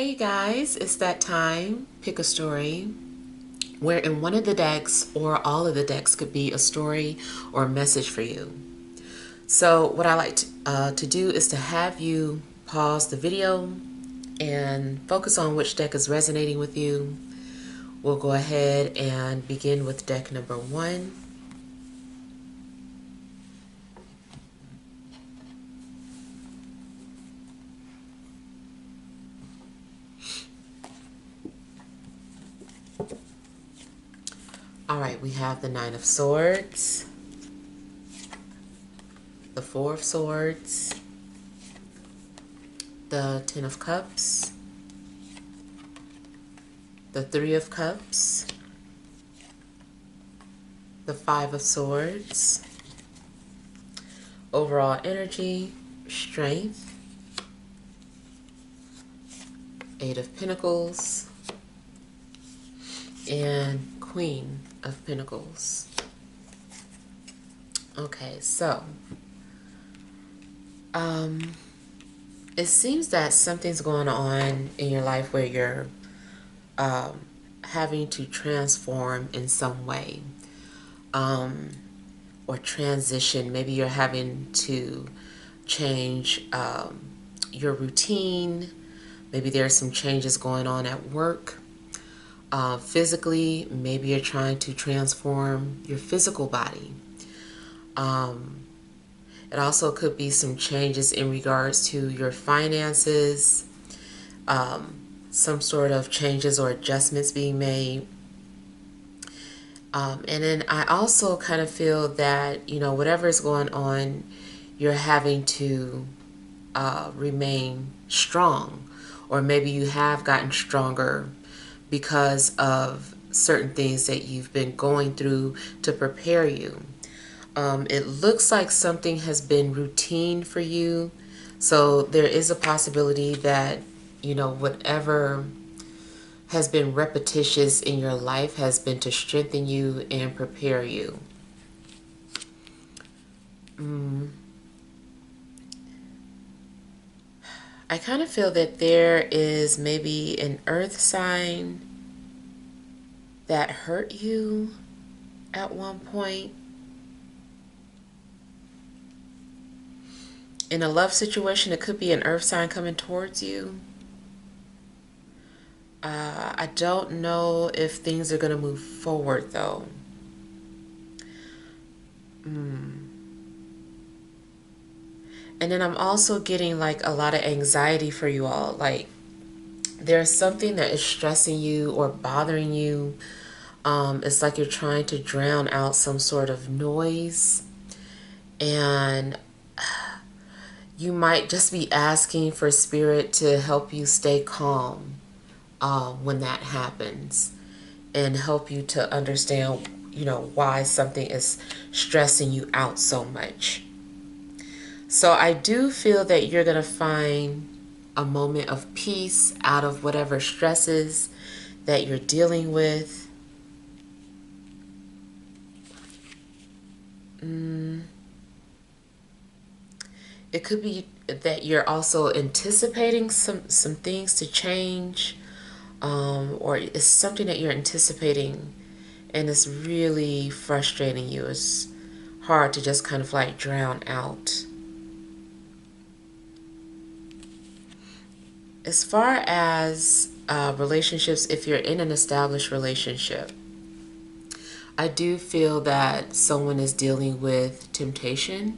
Hey guys, it's that time. Pick a story where in one of the decks or all of the decks could be a story or a message for you. So what I like to do is to have you pause the video and focus on which deck is resonating with you. We'll go ahead and begin with deck number 1. All right, we have the 9 of Swords, the 4 of Swords, the 10 of Cups, the 3 of Cups, the 5 of Swords, overall energy, strength, 8 of Pentacles, and Queen of Pentacles. Okay, so it seems that something's going on in your life where you're having to transform in some way, or transition. Maybe you're having to change your routine. Maybe there's some changes going on at work. Physically, maybe you're trying to transform your physical body. It also could be some changes in regards to your finances, some sort of changes or adjustments being made. And then I also kind of feel that, you know, whatever is going on, you're having to remain strong, or maybe you have gotten stronger because of certain things that you've been going through to prepare you. It looks like something has been routine for you. So there is a possibility that, you know, whatever has been repetitious in your life has been to strengthen you and prepare you. I kind of feel that there is maybe an earth sign that hurt you at one point. In a love situation, it could be an earth sign coming towards you. I don't know if things are going to move forward, though. And then I'm also getting like a lot of anxiety for you all. Like there's something that is stressing you or bothering you. It's like you're trying to drown out some sort of noise. And you might just be asking for spirit to help you stay calm when that happens, and help you to understand, you know, why something is stressing you out so much. So I do feel that you're going to find a moment of peace out of whatever stresses that you're dealing with. It could be that you're also anticipating some things to change, or it's something that you're anticipating and it's really frustrating you. It's hard to just kind of like drown out. As far as relationships, if you're in an established relationship, I do feel that someone is dealing with temptation,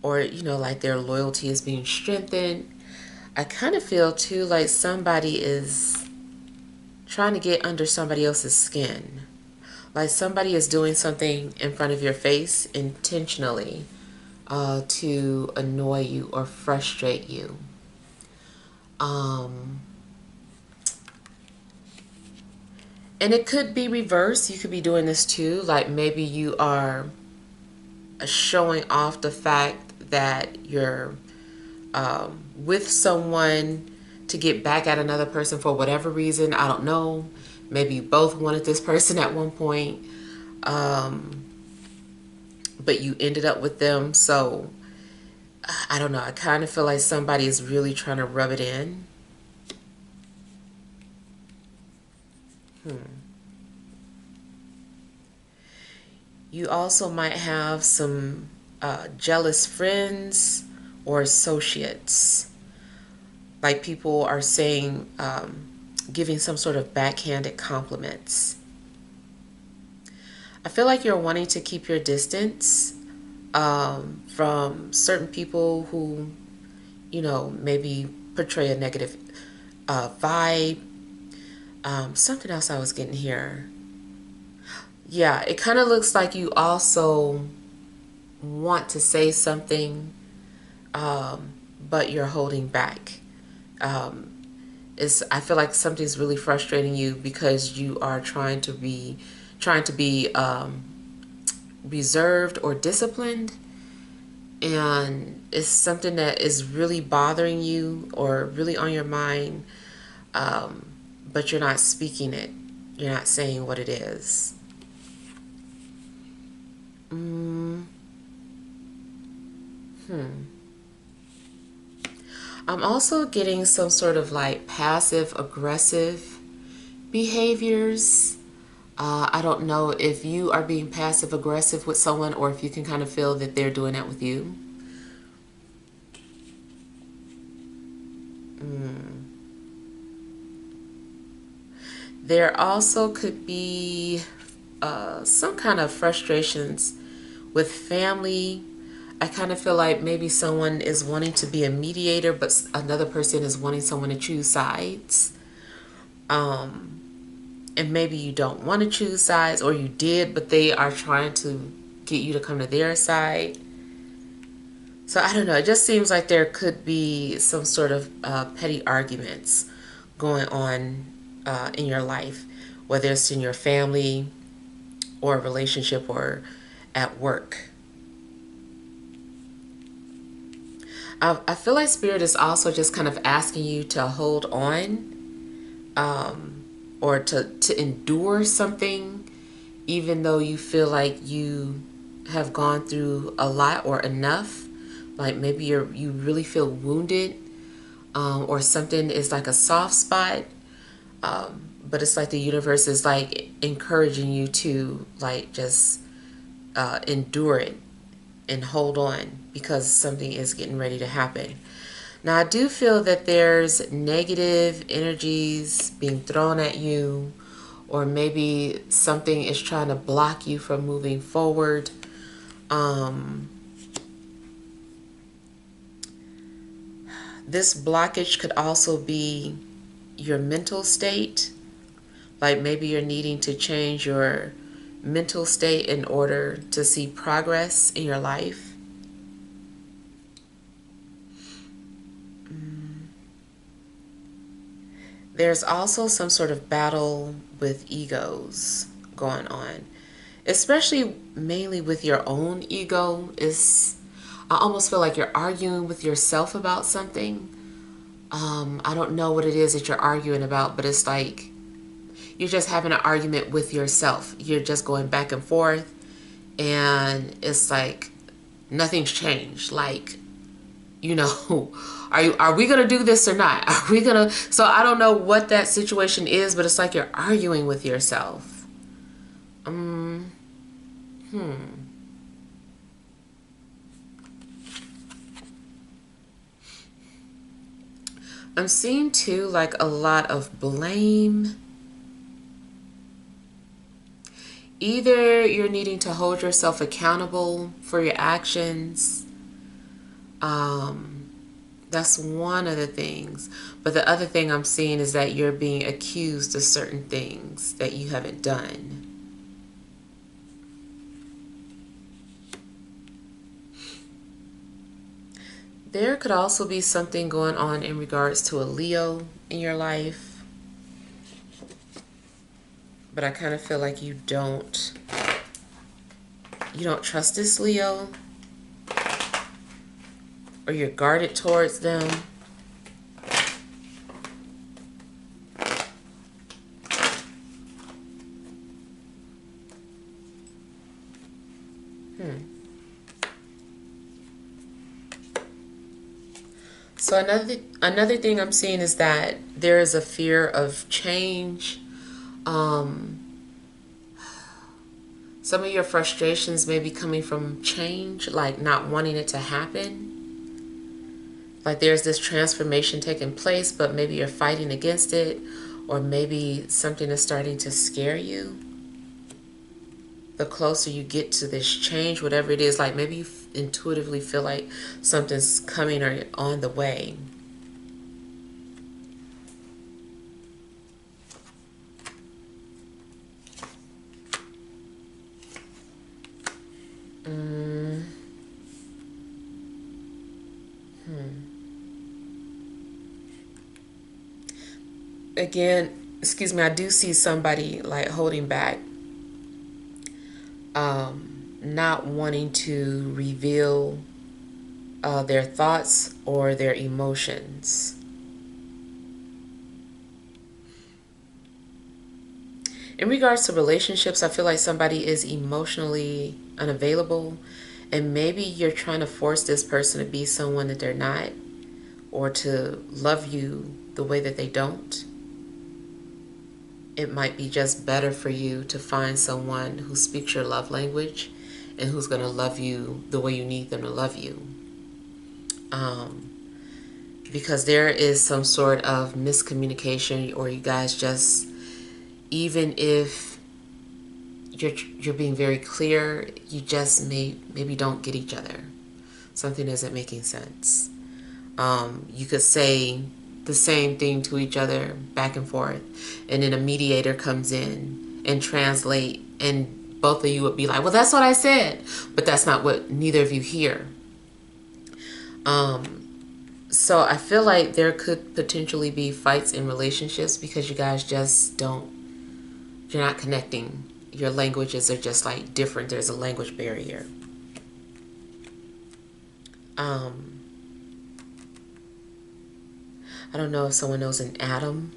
or, you know, like their loyalty is being strengthened. I kind of feel too like somebody is trying to get under somebody else's skin. Like somebody is doing something in front of your face intentionally to annoy you or frustrate you. And it could be reversed. You could be doing this too. Like maybe you are showing off the fact that you're with someone to get back at another person for whatever reason. I don't know. Maybe you both wanted this person at one point, but you ended up with them. So I don't know. I kind of feel like somebody is really trying to rub it in. You also might have some jealous friends or associates. Like people are saying, giving some sort of backhanded compliments. I feel like you're wanting to keep your distance from certain people who, maybe portray a negative vibe. Something else I was getting here. Yeah, it kind of looks like you also want to say something, but you're holding back. I feel like something's really frustrating you because you are trying to be reserved or disciplined, and it's something that is really bothering you or really on your mind, but you're not speaking it. You're not saying what it is. Mm, I'm also getting some sort of like passive aggressive behaviors. I don't know if you are being passive aggressive with someone or if you can kind of feel that they're doing that with you. There also could be some kind of frustrations with family. I kind of feel like maybe someone is wanting to be a mediator, but another person is wanting someone to choose sides. And maybe you don't want to choose sides, or you did, but they are trying to get you to come to their side. So I don't know. It just seems like there could be some sort of petty arguments going on in your life, whether it's in your family or a relationship or at work. I feel like Spirit is also just kind of asking you to hold on, or to endure something, even though you feel like you have gone through a lot or enough. Like maybe you really feel wounded, or something is like a soft spot. But it's like the universe is like encouraging you to like just endure it and hold on because something is getting ready to happen. Now, I do feel that there's negative energies being thrown at you, or maybe something is trying to block you from moving forward. This blockage could also be your mental state. Like maybe you're needing to change your mental state in order to see progress in your life. There's also some sort of battle with egos going on, especially mainly with your own ego. I almost feel like you're arguing with yourself about something. I don't know what it is that you're arguing about, but it's like you're just having an argument with yourself. You're just going back and forth, and it's like nothing's changed. Like, are we gonna do this or not? Are we gonna? So I don't know what that situation is, but it's like you're arguing with yourself. Um, I'm seeing too like a lot of blame. Either you're needing to hold yourself accountable for your actions. Um, that's one of the things. But the other thing I'm seeing is that you're being accused of certain things that you haven't done. There could also be something going on in regards to a Leo in your life. But I kind of feel like you don't trust this Leo, or you're guarded towards them. So another thing I'm seeing is that there is a fear of change. Um, some of your frustrations may be coming from change, like not wanting it to happen. Like there's this transformation taking place, but maybe you're fighting against it, or maybe something is starting to scare you. The closer you get to this change, whatever it is, like maybe you intuitively feel like something's coming or on the way. Mm, Again, excuse me, I do see somebody like holding back, not wanting to reveal their thoughts or their emotions. In regards to relationships, I feel like somebody is emotionally unavailable, and maybe you're trying to force this person to be someone that they're not, or to love you the way that they don't. It might be just better for you to find someone who speaks your love language and who's going to love you the way you need them to love you. Um, because there is some sort of miscommunication, or you guys just, even if you're being very clear, you just maybe don't get each other. Something isn't making sense. You could say the same thing to each other back and forth, and then a mediator comes in and translate, and both of you would be like, well, that's what I said, but that's not what neither of you hear. So I feel like there could potentially be fights in relationships because you guys just don't, you're not connecting. Your languages are just like different. There's a language barrier. um I don't know if someone knows an Adam.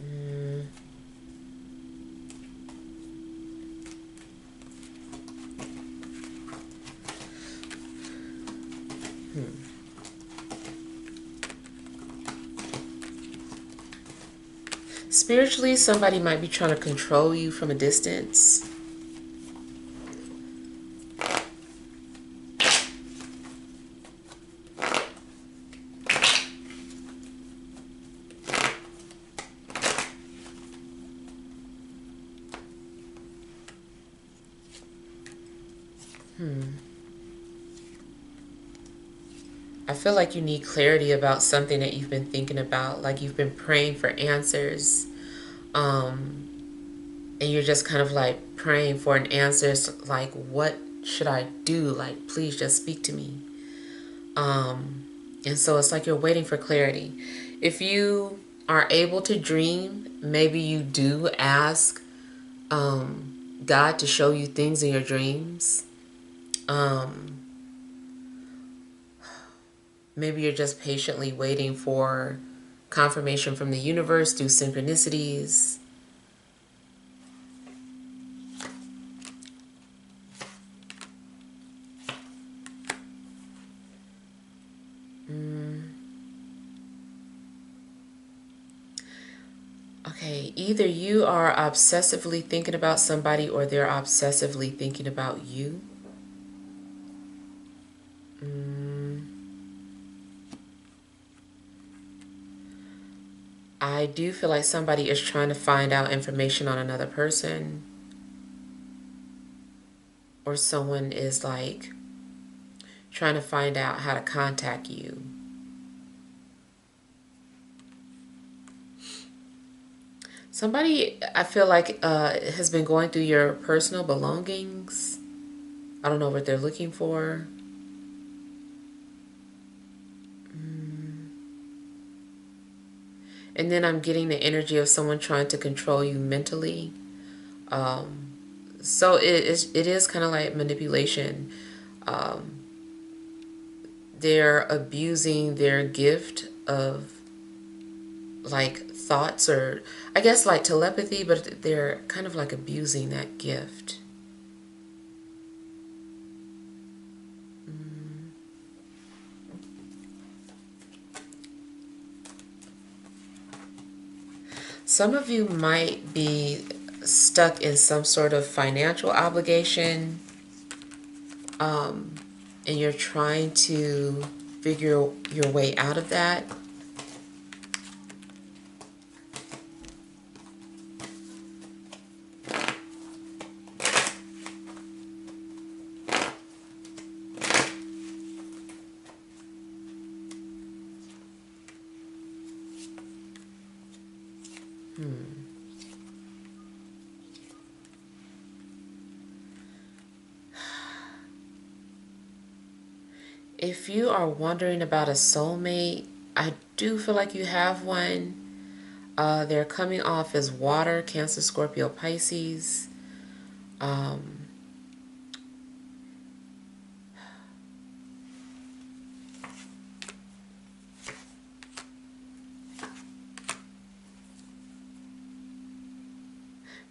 mm, Spiritually, somebody might be trying to control you from a distance. I feel like you need clarity about something that you've been thinking about, like you've been praying for answers, um, and you're just kind of like praying for an answer. Like, what should I do? Like, please just speak to me. Um, and so it's like you're waiting for clarity. If you are able to dream, maybe you do ask God to show you things in your dreams. Um, Maybe you're just patiently waiting for confirmation from the universe through synchronicities. Okay, either you are obsessively thinking about somebody or they're obsessively thinking about you. I do feel like somebody is trying to find out information on another person, or someone is like trying to find out how to contact you. Somebody, I feel like, has been going through your personal belongings. I don't know what they're looking for. And then I'm getting the energy of someone trying to control you mentally. Um, so it is kind of like manipulation. Um, they're abusing their gift of like thoughts, or I guess like telepathy, but they're kind of like abusing that gift. Some of you might be stuck in some sort of financial obligation, and you're trying to figure your way out of that. If you are wondering about a soulmate, I do feel like you have one. They're coming off as water, Cancer, Scorpio, Pisces.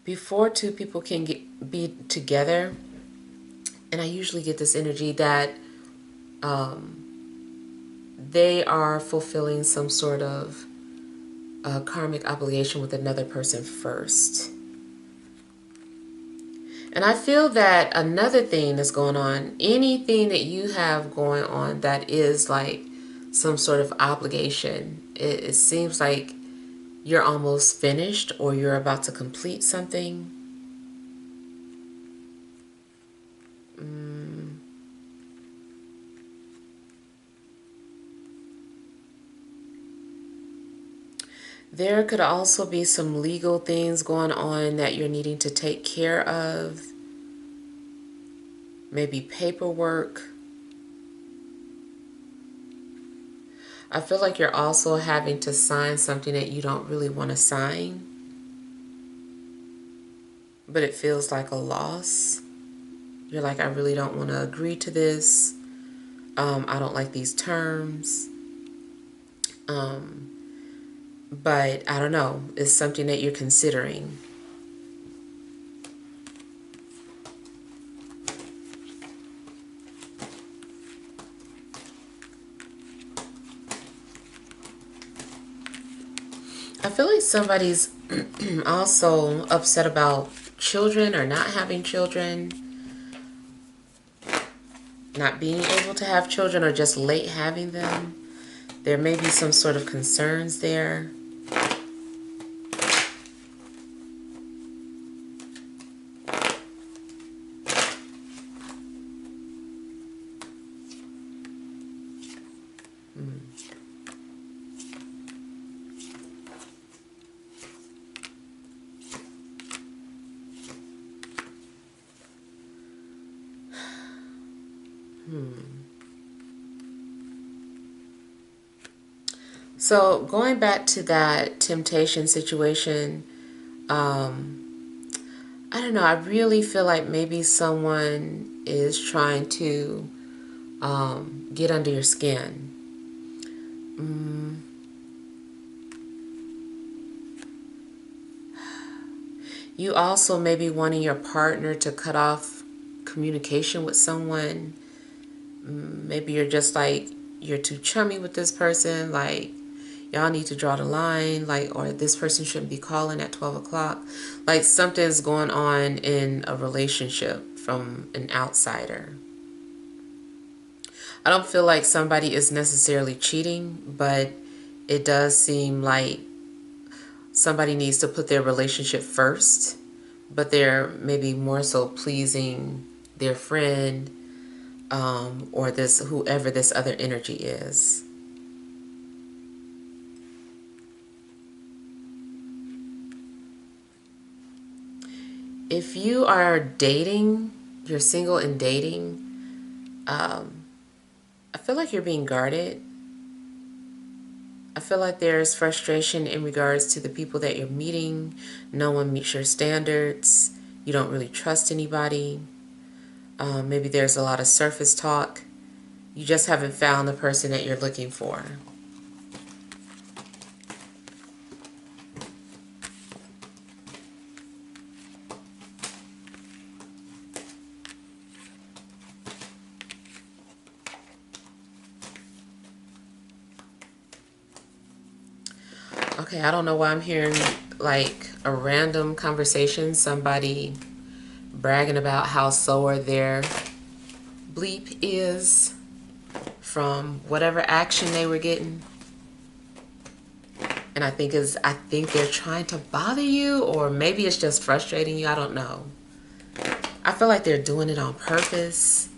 Before two people can be together, and I usually get this energy that they are fulfilling some sort of karmic obligation with another person first. And I feel that another thing that's going on, anything that you have going on that is like some sort of obligation, it seems like you're almost finished or you're about to complete something. There could also be some legal things going on that you're needing to take care of. Maybe paperwork. I feel like you're also having to sign something that you don't really want to sign, but it feels like a loss. You're like, I really don't want to agree to this. I don't like these terms. But I don't know. It's something that you're considering. I feel like somebody's also upset about children or not having children, not being able to have children, or just late having them. There may be some sort of concerns there. So going back to that temptation situation, I don't know. I really feel like maybe someone is trying to get under your skin. You also may be wanting your partner to cut off communication with someone. Maybe you're just like, you're too chummy with this person. Like, y'all need to draw the line. Like, or this person shouldn't be calling at 12 o'clock. Like, something's going on in a relationship from an outsider. I don't feel like somebody is necessarily cheating, but it does seem like somebody needs to put their relationship first, but they're maybe more so pleasing their friend, or this, whoever this other energy is. If you are dating, you're single and dating, I feel like you're being guarded. I feel like there's frustration in regards to the people that you're meeting. No one meets your standards. You don't really trust anybody. Maybe there's a lot of surface talk. You just haven't found the person that you're looking for. Okay, I don't know why I'm hearing like a random conversation, somebody bragging about how sore their bleep is from whatever action they were getting. And I think they're trying to bother you, or maybe it's just frustrating you. I don't know. I feel like they're doing it on purpose.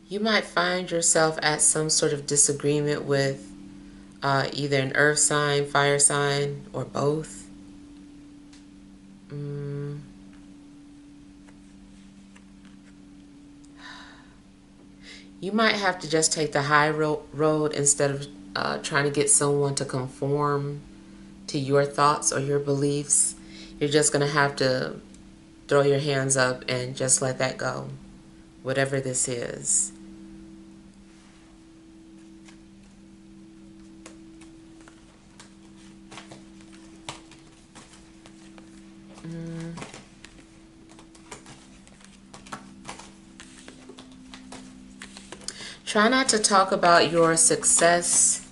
You might find yourself at some sort of disagreement with either an earth sign, fire sign, or both. You might have to just take the high road instead of trying to get someone to conform to your thoughts or your beliefs. You're just going to have to throw your hands up and just let that go, whatever this is. Try not to talk about your success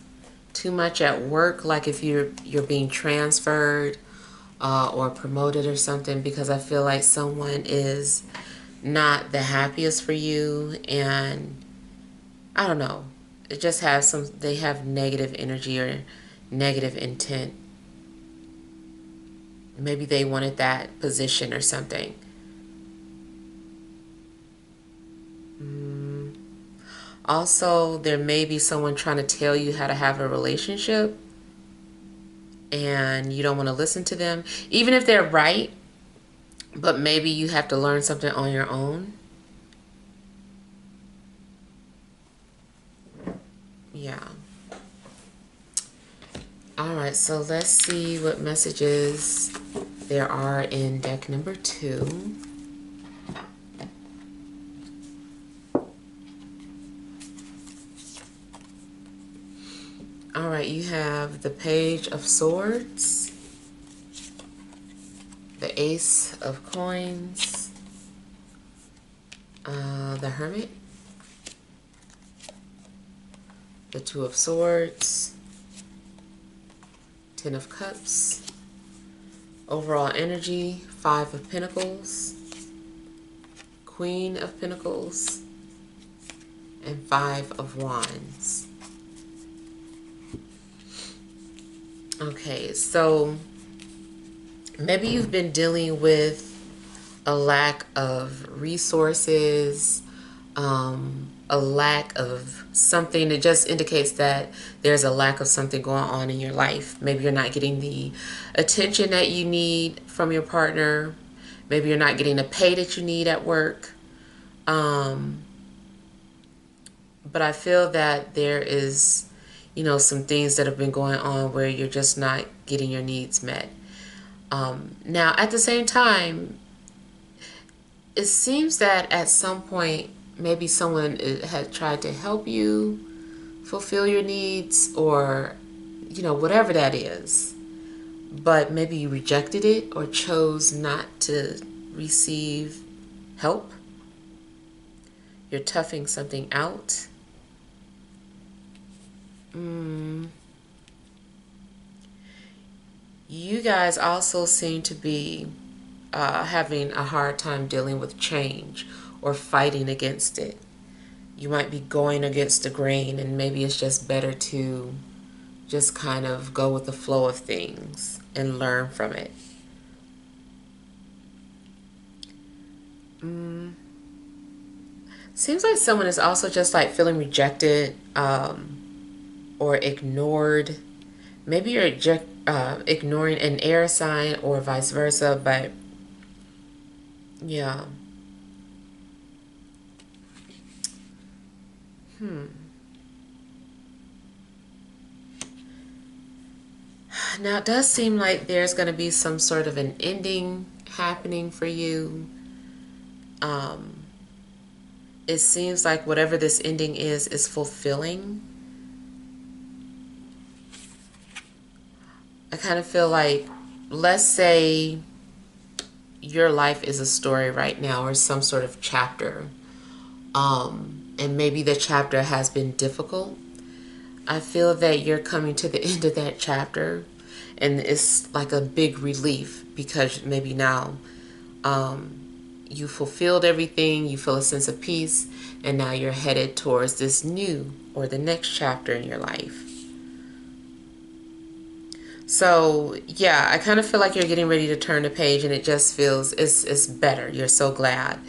too much at work, like if you're being transferred or promoted or something, because I feel like someone is not the happiest for you, and I don't know, it just has they have negative energy or negative intent. Maybe they wanted that position or something. Also, there may be someone trying to tell you how to have a relationship and you don't want to listen to them, even if they're right, but maybe you have to learn something on your own. Yeah. All right, so let's see what messages there are in deck number 2. All right, you have the Page of Swords, the Ace of Coins, the Hermit, the Two of Swords, Ten of Cups, overall energy, Five of Pentacles, Queen of Pentacles, and Five of Wands. Okay, so maybe you've been dealing with a lack of resources, a lack of something. It just indicates that there's a lack of something going on in your life. Maybe you're not getting the attention that you need from your partner. Maybe you're not getting the pay that you need at work. But I feel that there is, some things that have been going on where you're just not getting your needs met. Now, at the same time, it seems that at some point, maybe someone had tried to help you fulfill your needs, or, whatever that is. But maybe you rejected it or chose not to receive help. You're toughing something out. You guys also seem to be having a hard time dealing with change or fighting against it. You might be going against the grain, and maybe it's just better to just kind of go with the flow of things and learn from it. Seems like someone is also just like feeling rejected or ignored. Maybe you're ignoring an air sign or vice versa, but yeah. Now, it does seem like there's going to be some sort of an ending happening for you. it seems like whatever this ending is fulfilling. I kind of feel like, let's say your life is a story right now or some sort of chapter, and maybe the chapter has been difficult. I feel that you're coming to the end of that chapter, and it's like a big relief because maybe now you fulfilled everything, you feel a sense of peace, and now you're headed towards this new or the next chapter in your life. So yeah, I kind of feel like you're getting ready to turn the page, and it just feels it's better. You're so glad,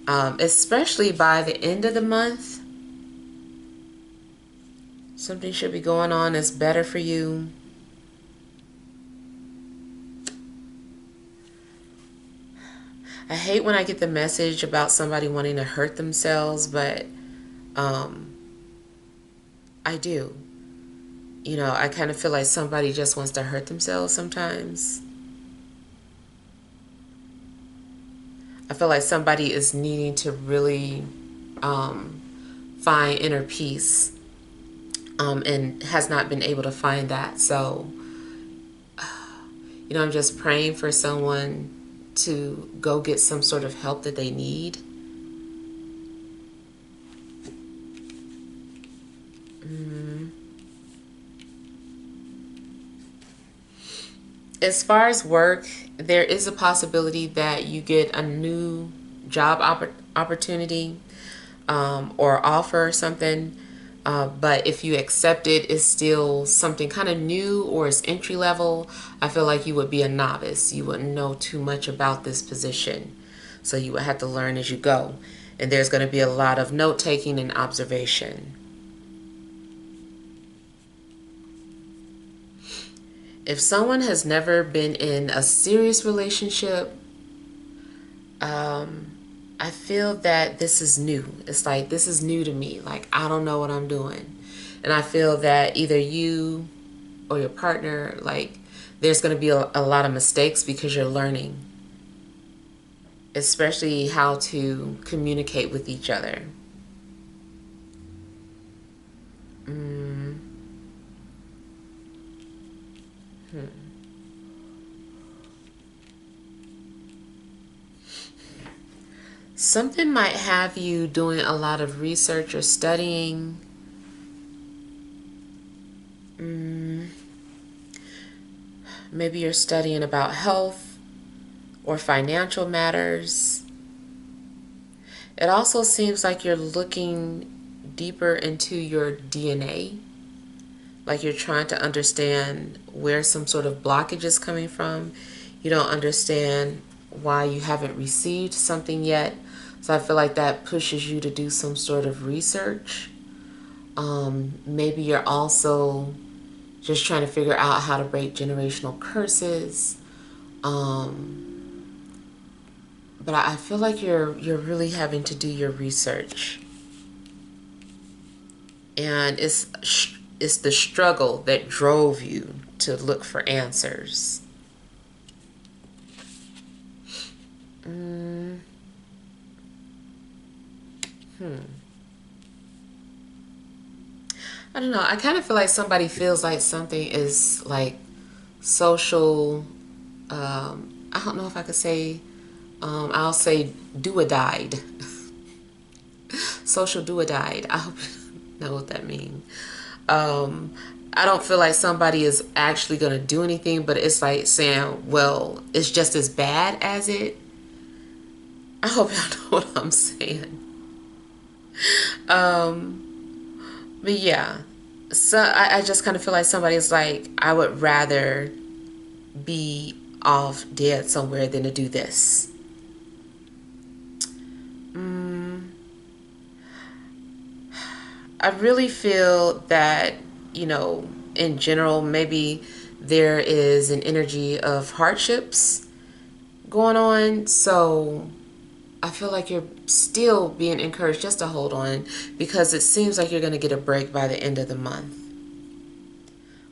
especially by the end of the month. Something should be going on that's better for you. I hate when I get the message about somebody wanting to hurt themselves, but I do. You know, I kind of feel like somebody just wants to hurt themselves sometimes. I feel like somebody is needing to really find inner peace, and has not been able to find that. So, I'm just praying for someone to go get some sort of help that they need. As far as work, there is a possibility that you get a new job opportunity, or offer or something. But if you accept it, it's still something kind of new or it's entry level. I feel like you would be a novice. You wouldn't know too much about this position. So you would have to learn as you go. And there's going to be a lot of note taking and observation. If someone has never been in a serious relationship, I feel that this is new. It's like, this is new to me. Like, I don't know what I'm doing. And I feel that either you or your partner, like, there's going to be a lot of mistakes because you're learning, especially how to communicate with each other. Something might have you doing a lot of research or studying. Maybe you're studying about health or financial matters. It also seems like you're looking deeper into your DNA, like you're trying to understand where some sort of blockage is coming from. You don't understand why you haven't received something yet. So I feel like that pushes you to do some sort of research. Maybe you're also just trying to figure out how to break generational curses. But I feel like you're really having to do your research. And it's the struggle that drove you to look for answers. I don't know. I kind of feel like somebody feels like something is like social. I don't know if I could say. I'll say do-a-died. Social do-a-died. I hope you know what that means. I don't feel like somebody is actually going to do anything, but it's like saying, well, it's just as bad as it. I hope y'all know what I'm saying. But yeah, so I just kind of feel like somebody's like, I would rather be off dead somewhere than to do this. I really feel that, in general, maybe there is an energy of hardships going on. So I feel like you're still being encouraged just to hold on, because it seems like you're going to get a break by the end of the month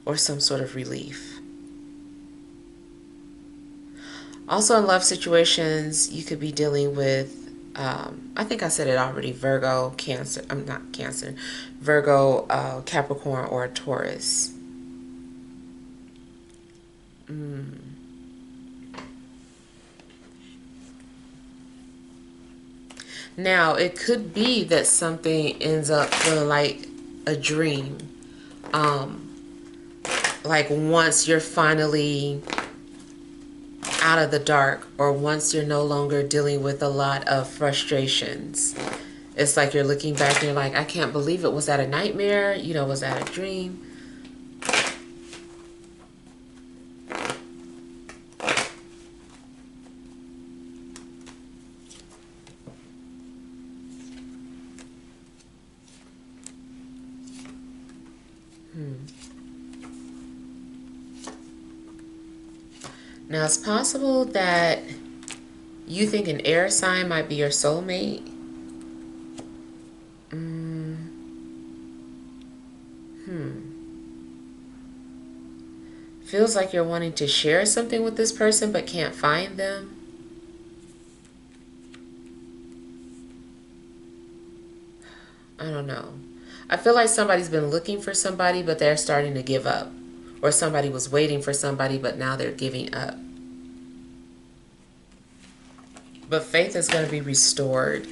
or some sort of relief. Also, in love situations, you could be dealing with I think I said it already, Virgo, Cancer, I'm not Cancer, Virgo, Capricorn, or Taurus. Now, it could be that something ends up feeling like a dream. Like once you're finally out of the dark, or once you're no longer dealing with a lot of frustrations. It's like you're looking back and you're like, I can't believe it. Was that a nightmare? You know, was that a dream? Now, it's possible that you think an air sign might be your soulmate. Feels like you're wanting to share something with this person but can't find them. I don't know. I feel like somebody's been looking for somebody, but they're starting to give up. Or somebody was waiting for somebody, but now they're giving up. But faith is going to be restored.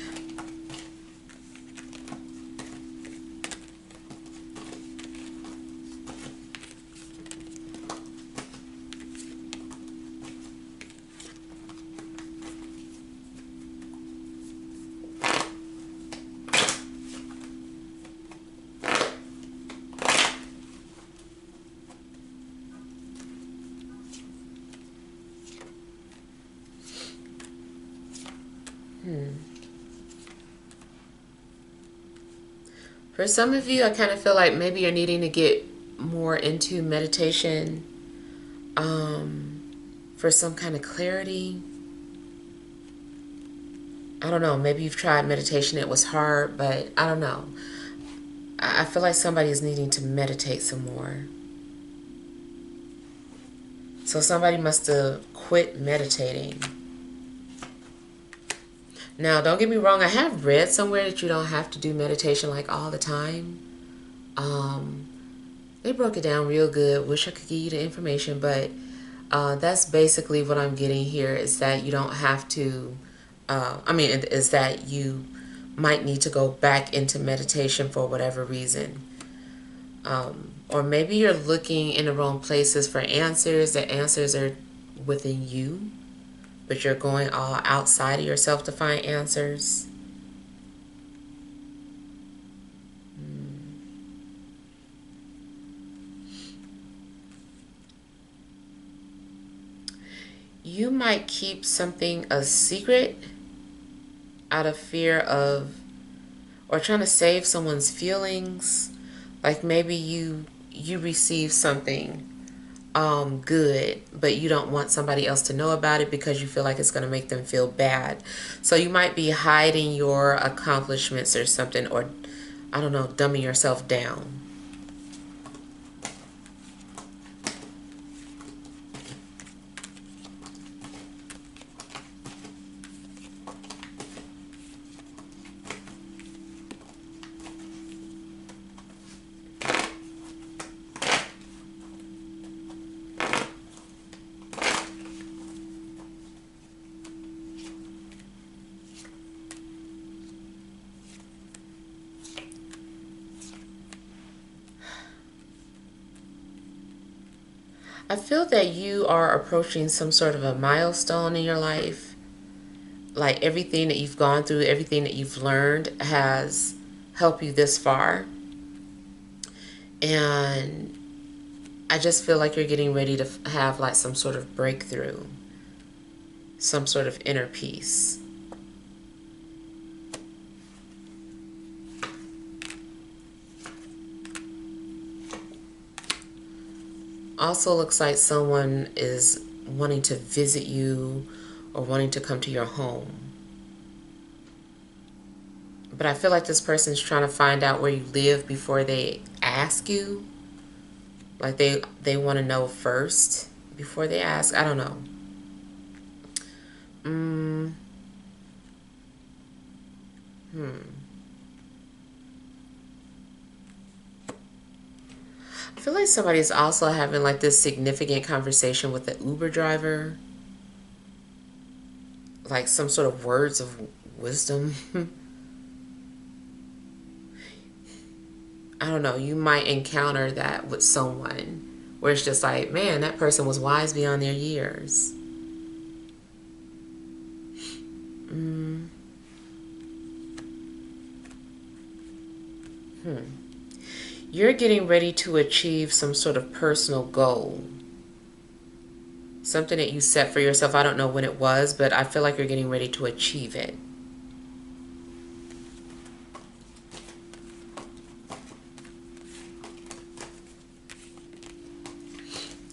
For some of you, I kind of feel like maybe you're needing to get more into meditation for some kind of clarity. I don't know. Maybe you've tried meditation. It was hard, but I don't know. I feel like somebody is needing to meditate some more. So somebody must have quit meditating. Now, don't get me wrong. I have read somewhere that you don't have to do meditation like all the time. They broke it down real good. Wish I could give you the information, but that's basically what I'm getting here, is that you don't have to, is that you might need to go back into meditation for whatever reason. Or maybe you're looking in the wrong places for answers. The answers are within you, but you're going all outside of yourself to find answers. You might keep something a secret out of fear of, or trying to save someone's feelings. Like maybe you receive something good, but you don't want somebody else to know about it because you feel like it's going to make them feel bad. So you might be hiding your accomplishments or something, or I don't know, dumbing yourself down. I feel that you are approaching some sort of a milestone in your life. Like everything that you've gone through, everything that you've learned has helped you this far. And I just feel like you're getting ready to have like some sort of breakthrough, some sort of inner peace. Also looks like someone is wanting to visit you or wanting to come to your home. But I feel like this person's trying to find out where you live before they ask you. Like they want to know first before they ask. I don't know. I feel like somebody's also having like this significant conversation with the Uber driver, like some sort of words of wisdom. I don't know, you might encounter that with someone where it's just like, man, that person was wise beyond their years. Mm. You're getting ready to achieve some sort of personal goal. Something that you set for yourself. I don't know when it was, but I feel like you're getting ready to achieve it.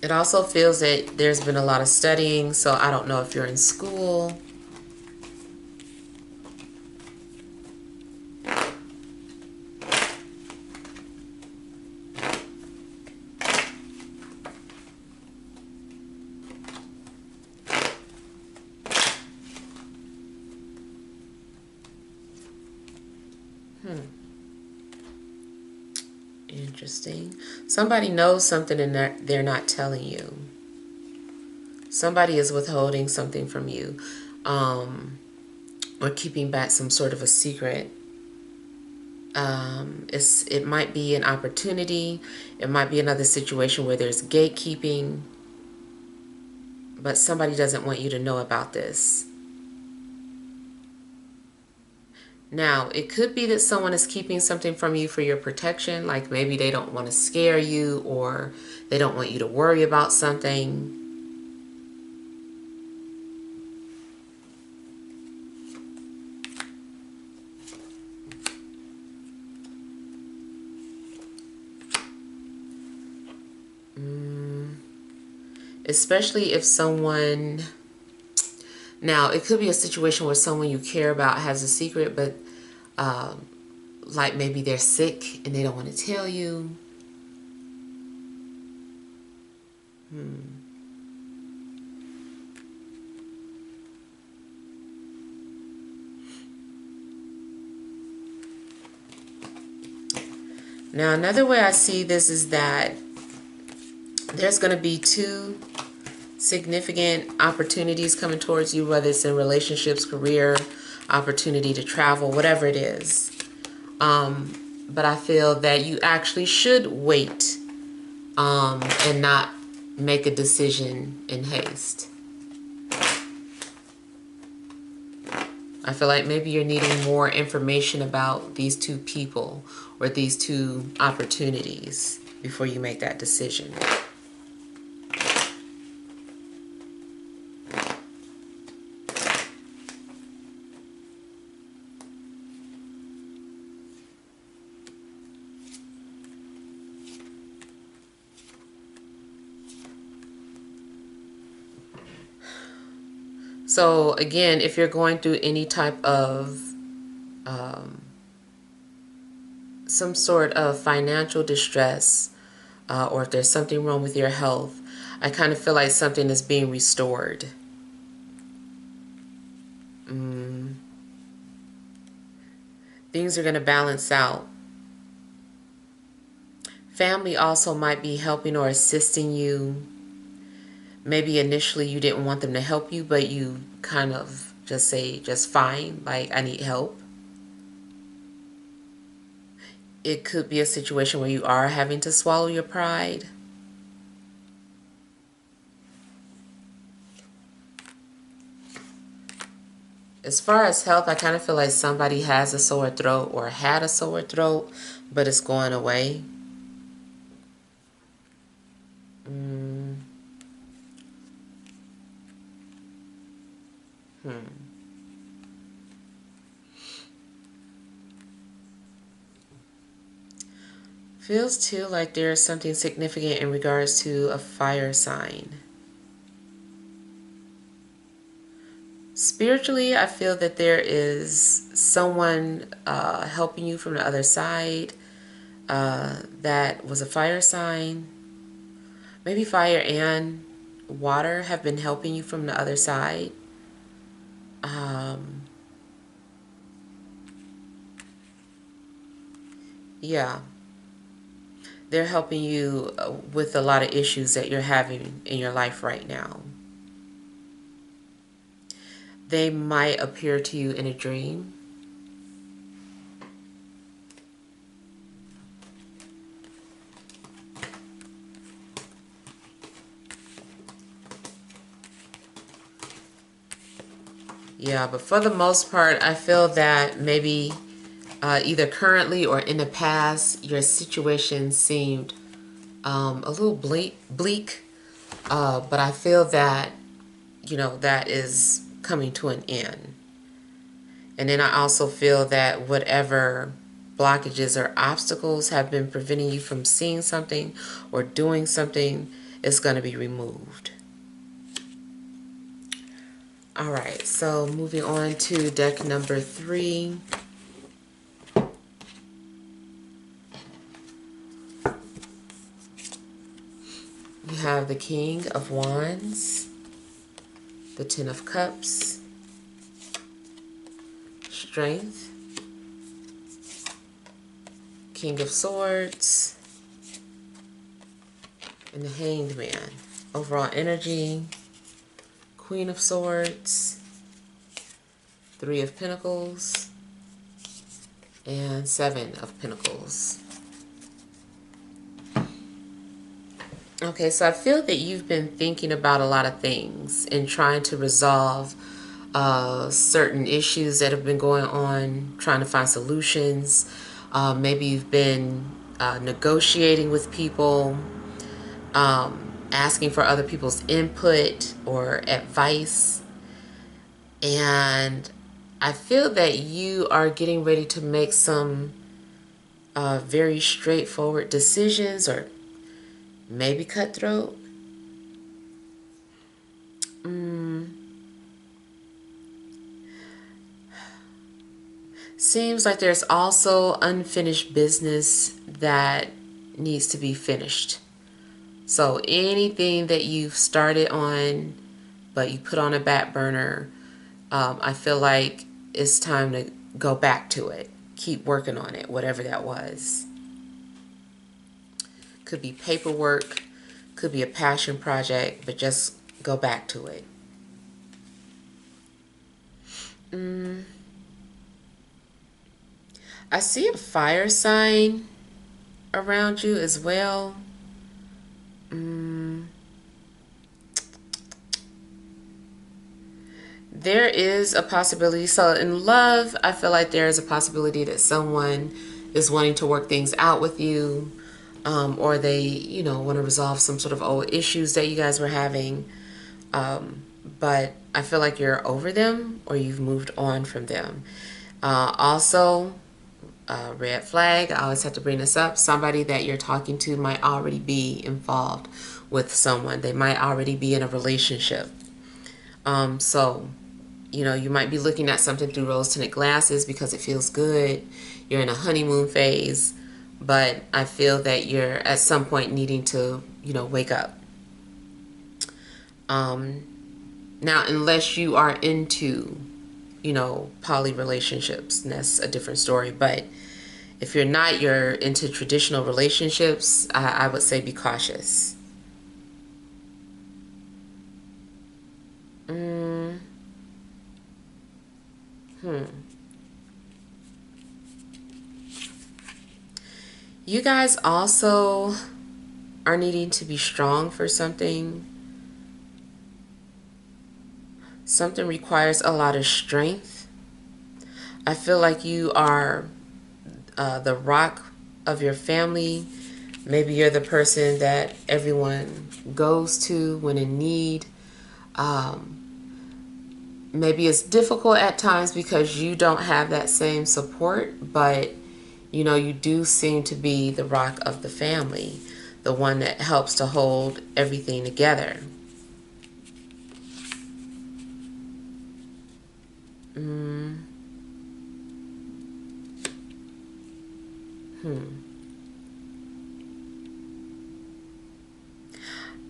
It also feels that there's been a lot of studying, so I don't know if you're in school. Interesting. Somebody knows something and they're not telling you. Somebody is withholding something from you, or keeping back some sort of a secret. It might be an opportunity. It might be another situation where there's gatekeeping, but somebody doesn't want you to know about this. Now, it could be that someone is keeping something from you for your protection, like maybe they don't want to scare you or they don't want you to worry about something. Especially if someone... Now, it could be a situation where someone you care about has a secret, but like maybe they're sick and they don't want to tell you. Now, another way I see this is that there's going to be two significant opportunities coming towards you, whether it's in relationships, career, opportunity to travel, whatever it is. But I feel that you actually should wait and not make a decision in haste. I feel like maybe you're needing more information about these two people or these two opportunities before you make that decision. So again, if you're going through any type of some sort of financial distress, or if there's something wrong with your health, I kind of feel like something is being restored. Things are going to balance out. Family also might be helping or assisting you. Maybe initially you didn't want them to help you, but you kind of just say, just fine, like I need help. It could be a situation where you are having to swallow your pride. As far as health, I kind of feel like somebody has a sore throat or had a sore throat, but it's going away. Feels too like there's something significant in regards to a fire sign. Spiritually, I feel that there is someone helping you from the other side that was a fire sign. Maybe fire and water have been helping you from the other side. Yeah. They're helping you with a lot of issues that you're having in your life right now. They might appear to you in a dream. Yeah, but for the most part, I feel that maybe either currently or in the past, your situation seemed a little bleak. But I feel that, that is coming to an end. And then I also feel that whatever blockages or obstacles have been preventing you from seeing something or doing something is going to be removed. All right, so moving on to deck number 3. You have the King of Wands, the Ten of Cups, Strength, King of Swords, and the Hanged Man. Overall energy, Queen of Swords, Three of Pentacles, and Seven of Pentacles. Okay, so I feel that you've been thinking about a lot of things and trying to resolve certain issues that have been going on, trying to find solutions. Maybe you've been negotiating with people, asking for other people's input or advice. And I feel that you are getting ready to make some very straightforward decisions, or maybe cutthroat. Seems like there's also unfinished business that needs to be finished. So anything that you've started on but you put on a back burner, I feel like it's time to go back to it. Keep working on it, whatever that was. Could be paperwork, could be a passion project, but just go back to it. I see a fire sign around you as well. There is a possibility. So in love, I feel like there is a possibility that someone is wanting to work things out with you, or they, want to resolve some sort of old issues that you guys were having. But I feel like you're over them or you've moved on from them. Also, red flag, I always have to bring this up. Somebody that you're talking to might already be involved with someone. They might already be in a relationship. So, you might be looking at something through rose-tinted glasses because it feels good. You're in a honeymoon phase. But I feel that you're at some point needing to, wake up. Now, unless you are into, poly relationships, and that's a different story. But if you're not, you're into traditional relationships, I would say be cautious. You guys also are needing to be strong for something. Something requires a lot of strength. I feel like you are the rock of your family. Maybe you're the person that everyone goes to when in need. Maybe it's difficult at times because you don't have that same support, but you do seem to be the rock of the family, the one that helps to hold everything together.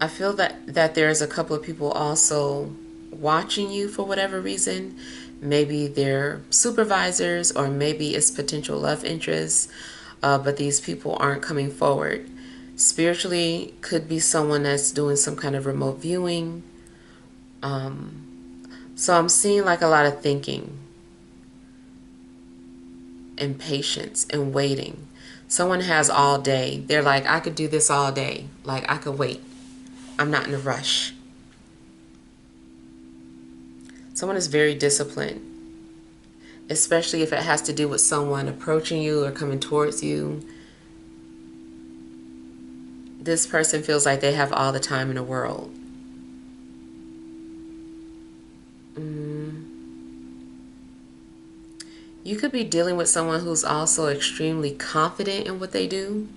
I feel that there's a couple of people also watching you for whatever reason. Maybe they're supervisors or maybe it's potential love interests. but these people aren't coming forward. Spiritually, could be someone that's doing some kind of remote viewing. So I'm seeing like a lot of thinking and patience and waiting. Someone has all day. They're like, I could do this all day. Like, I could wait. I'm not in a rush. Someone is very disciplined, especially if it has to do with someone approaching you or coming towards you. This person feels like they have all the time in the world. You could be dealing with someone who's also extremely confident in what they do.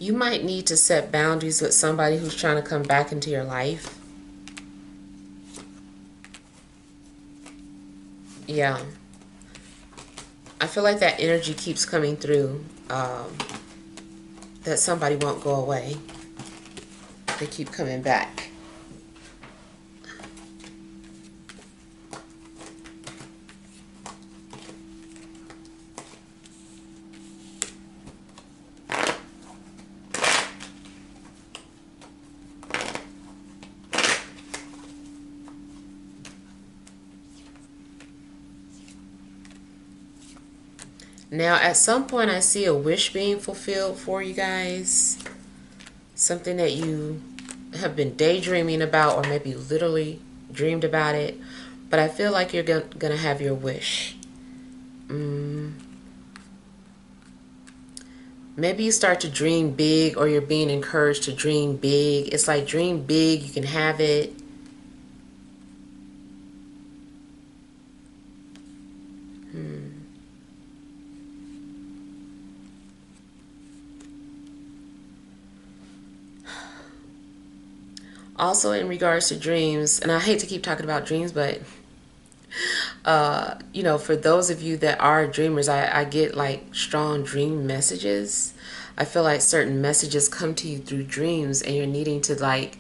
You might need to set boundaries with somebody who's trying to come back into your life. Yeah. I feel like that energy keeps coming through, that somebody won't go away. They keep coming back. Now, at some point, I see a wish being fulfilled for you guys. Something that you have been daydreaming about, or maybe literally dreamed about it. But I feel like you're going to have your wish. Maybe you start to dream big, or you're being encouraged to dream big. It's like, dream big, you can have it. Also, in regards to dreams, and I hate to keep talking about dreams, but for those of you that are dreamers, I get like strong dream messages. I feel like certain messages come to you through dreams, and you're needing to like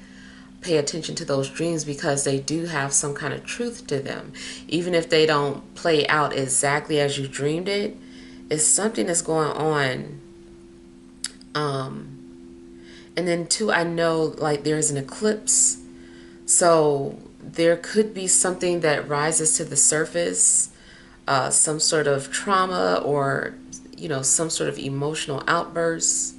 pay attention to those dreams because they do have some kind of truth to them. Even if they don't play out exactly as you dreamed it, it's something that's going on. And then too, I know like there's an eclipse. So there could be something that rises to the surface, some sort of trauma, or, some sort of emotional outburst.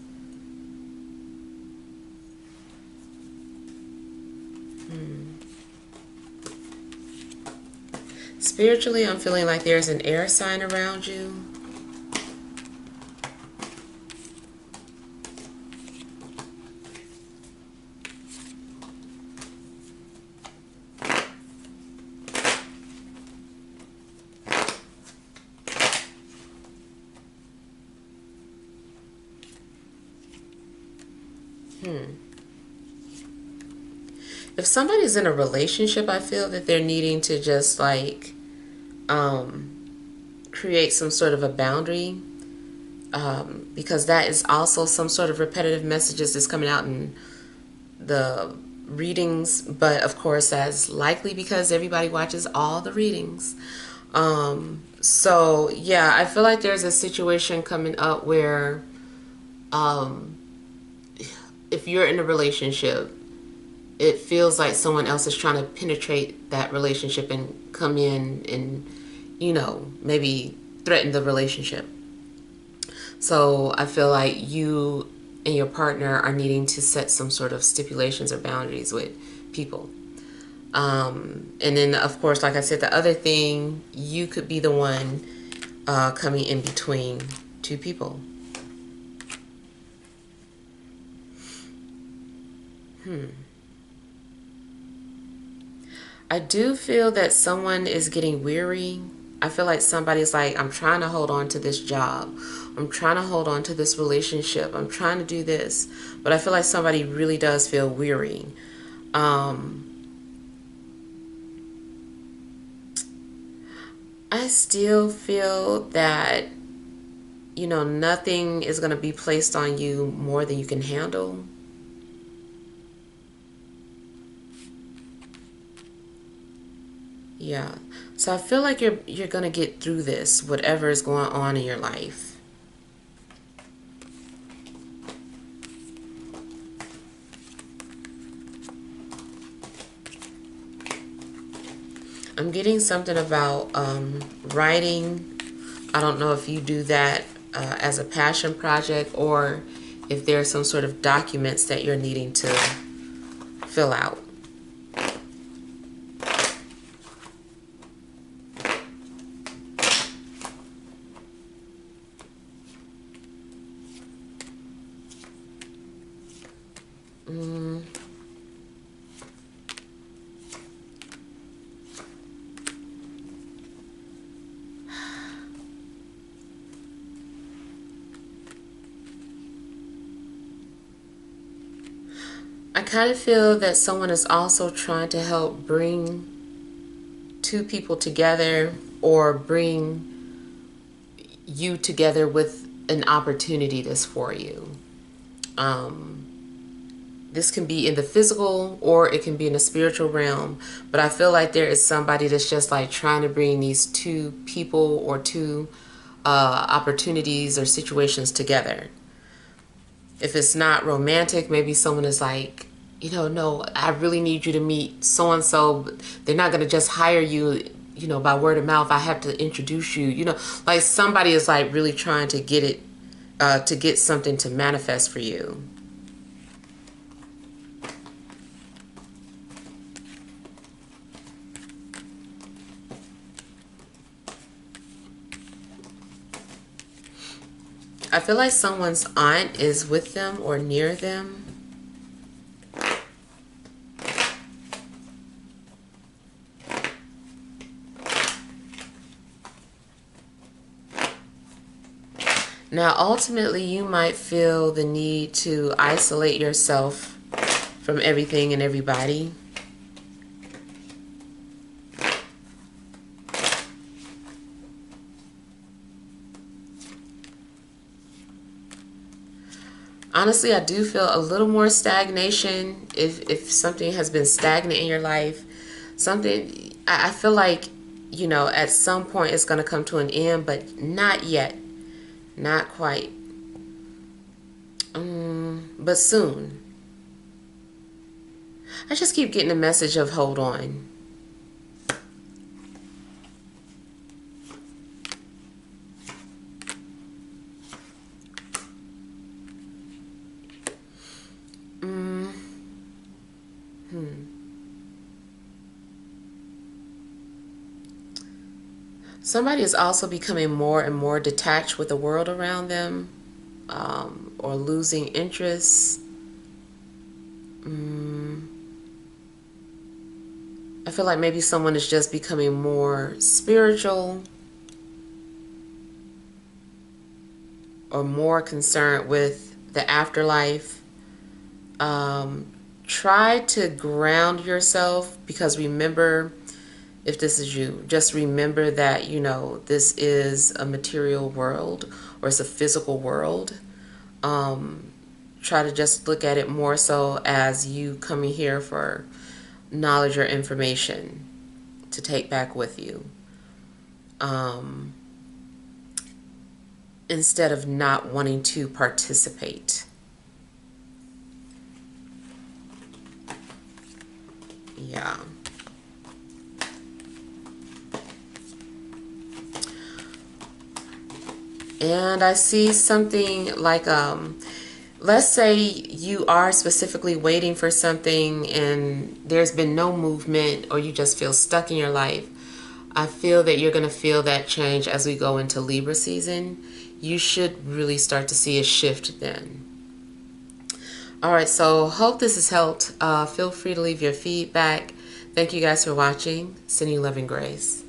Spiritually, I'm feeling like there's an air sign around you. If somebody's in a relationship, I feel that they're needing to just like create some sort of a boundary, because that is also some sort of repetitive messages that's coming out in the readings. But of course, that's likely because everybody watches all the readings. So yeah, I feel like there's a situation coming up where if you're in a relationship, it feels like someone else is trying to penetrate that relationship and come in and, maybe threaten the relationship. So I feel like you and your partner are needing to set some sort of stipulations or boundaries with people. And then, of course, like I said, the other thing, you could be the one coming in between two people. I do feel that someone is getting weary. I feel like somebody's like, I'm trying to hold on to this job. I'm trying to hold on to this relationship. I'm trying to do this. But I feel like somebody really does feel weary. I still feel that, you know, nothing is going to be placed on you more than you can handle. Yeah. So I feel like you're going to get through this, whatever is going on in your life. I'm getting something about writing. I don't know if you do that as a passion project, or if there's some sort of documents that you're needing to fill out. I kind of feel that someone is also trying to help bring two people together, or bring you together with an opportunity that's for you. This can be in the physical, or it can be in the spiritual realm, but I feel like there is somebody that's just like trying to bring these two people or two opportunities or situations together. If it's not romantic, maybe someone is like, you know, no, I really need you to meet so and so. They're not going to just hire you, you know, by word of mouth. I have to introduce you, you know, like somebody is like really trying to get it, to get something to manifest for you. I feel like someone's aunt is with them or near them. Now, ultimately, you might feel the need to isolate yourself from everything and everybody. Honestly, I do feel a little more stagnation. If something has been stagnant in your life, something, I feel like, you know, at some point it's going to come to an end, but not yet. Not quite. But soon. I just keep getting a message of hold on. Somebody is also becoming more and more detached with the world around them, or losing interest. I feel like maybe someone is just becoming more spiritual, or more concerned with the afterlife. Try to ground yourself, because remember, if this is you, just remember that, you know, this is a material world, or it's a physical world. Try to just look at it more so as you coming here for knowledge or information to take back with you, instead of not wanting to participate. Yeah. And I see something like, let's say you are specifically waiting for something and there's been no movement, or you just feel stuck in your life. I feel that you're going to feel that change as we go into Libra season. You should really start to see a shift then. All right, so hope this has helped. Feel free to leave your feedback. Thank you guys for watching. Sending you love and grace.